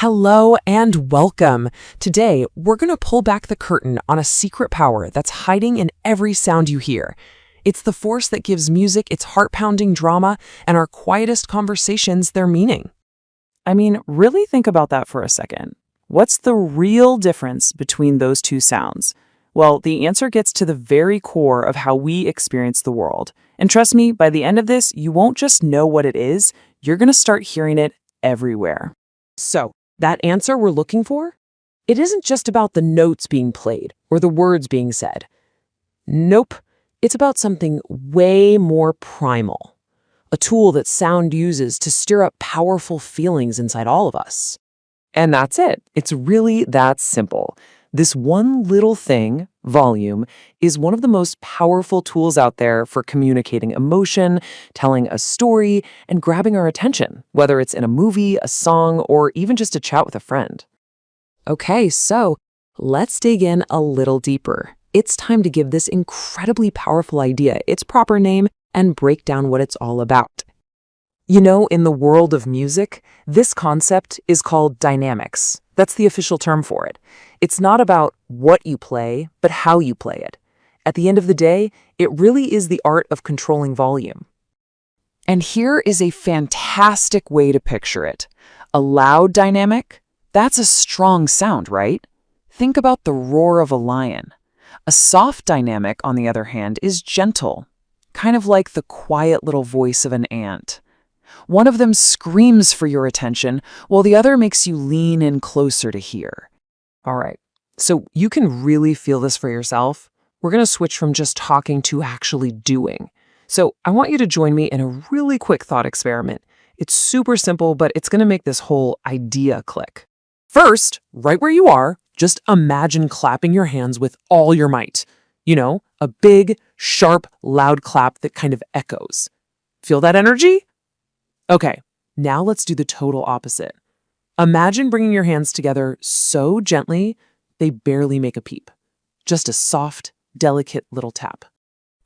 Hello and welcome. Today, we're going to pull back the curtain on a secret power that's hiding in every sound you hear. It's the force that gives music its heart-pounding drama and our quietest conversations their meaning. I mean, really think about that for a second. What's the real difference between those two sounds? Well, the answer gets to the very core of how we experience the world. And trust me, by the end of this, you won't just know what it is, you're going to start hearing it everywhere. So, that answer we're looking for? It isn't just about the notes being played or the words being said. Nope, it's about something way more primal. A tool that sound uses to stir up powerful feelings inside all of us. And that's it. It's really that simple. This one little thing, volume, is one of the most powerful tools out there for communicating emotion, telling a story, and grabbing our attention, whether it's in a movie, a song, or even just a chat with a friend. Okay, so let's dig in a little deeper. It's time to give this incredibly powerful idea its proper name and break down what it's all about. You know, in the world of music, this concept is called dynamics. That's the official term for it. It's not about what you play, but how you play it. At the end of the day, it really is the art of controlling volume. And here is a fantastic way to picture it. A loud dynamic? That's a strong sound, right? Think about the roar of a lion. A soft dynamic, on the other hand, is gentle, kind of like the quiet little voice of an ant. One of them screams for your attention, while the other makes you lean in closer to hear. All right, so you can really feel this for yourself. We're going to switch from just talking to actually doing. So I want you to join me in a really quick thought experiment. It's super simple, but it's going to make this whole idea click. First, right where you are, just imagine clapping your hands with all your might. You know, a big, sharp, loud clap that kind of echoes. Feel that energy? Okay, now let's do the total opposite. Imagine bringing your hands together so gently, they barely make a peep. Just a soft, delicate little tap.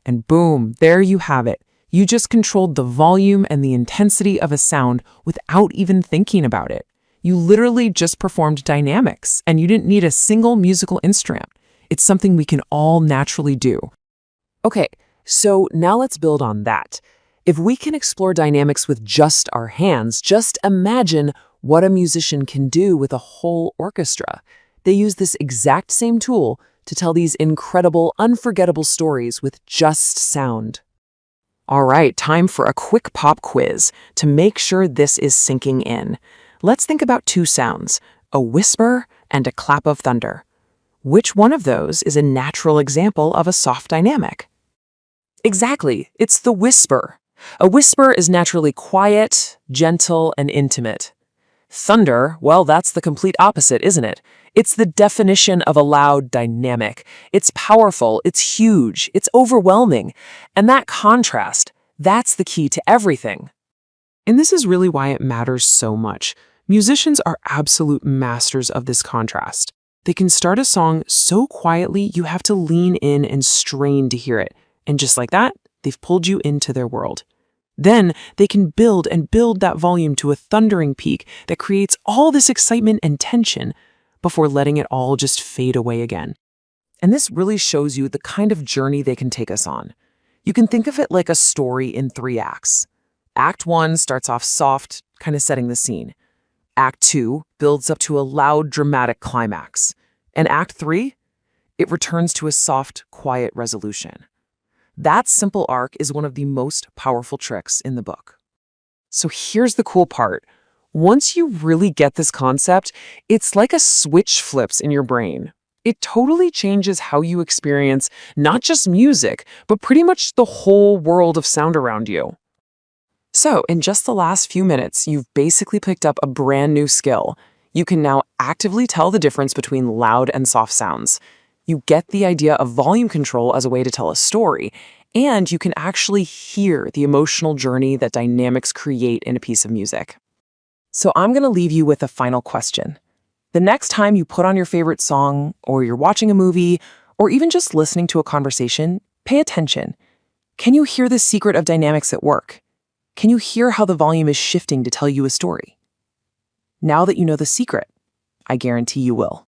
And boom, there you have it. You just controlled the volume and the intensity of a sound without even thinking about it. You literally just performed dynamics, and you didn't need a single musical instrument. It's something we can all naturally do. Okay, so now let's build on that. If we can explore dynamics with just our hands, just imagine what a musician can do with a whole orchestra. They use this exact same tool to tell these incredible, unforgettable stories with just sound. All right, time for a quick pop quiz to make sure this is sinking in. Let's think about two sounds, a whisper and a clap of thunder. Which one of those is a natural example of a soft dynamic? Exactly, it's the whisper. A whisper is naturally quiet, gentle, and intimate. Thunder, well, that's the complete opposite, isn't it? It's the definition of a loud dynamic. It's powerful, it's huge, it's overwhelming. And that contrast, that's the key to everything. And this is really why it matters so much. Musicians are absolute masters of this contrast. They can start a song so quietly you have to lean in and strain to hear it. And just like that, they've pulled you into their world. Then they can build and build that volume to a thundering peak that creates all this excitement and tension before letting it all just fade away again. And this really shows you the kind of journey they can take us on. You can think of it like a story in 3 acts. Act 1 starts off soft, kind of setting the scene. Act 2 builds up to a loud, dramatic climax. And Act 3, it returns to a soft, quiet resolution. That simple arc is one of the most powerful tricks in the book. So here's the cool part. Once you really get this concept, it's like a switch flips in your brain. It totally changes how you experience not just music, but pretty much the whole world of sound around you. So in just the last few minutes, you've basically picked up a brand new skill. You can now actively tell the difference between loud and soft sounds. You get the idea of volume control as a way to tell a story, and you can actually hear the emotional journey that dynamics create in a piece of music. So I'm going to leave you with a final question. The next time you put on your favorite song, or you're watching a movie, or even just listening to a conversation, pay attention. Can you hear the secret of dynamics at work? Can you hear how the volume is shifting to tell you a story? Now that you know the secret, I guarantee you will.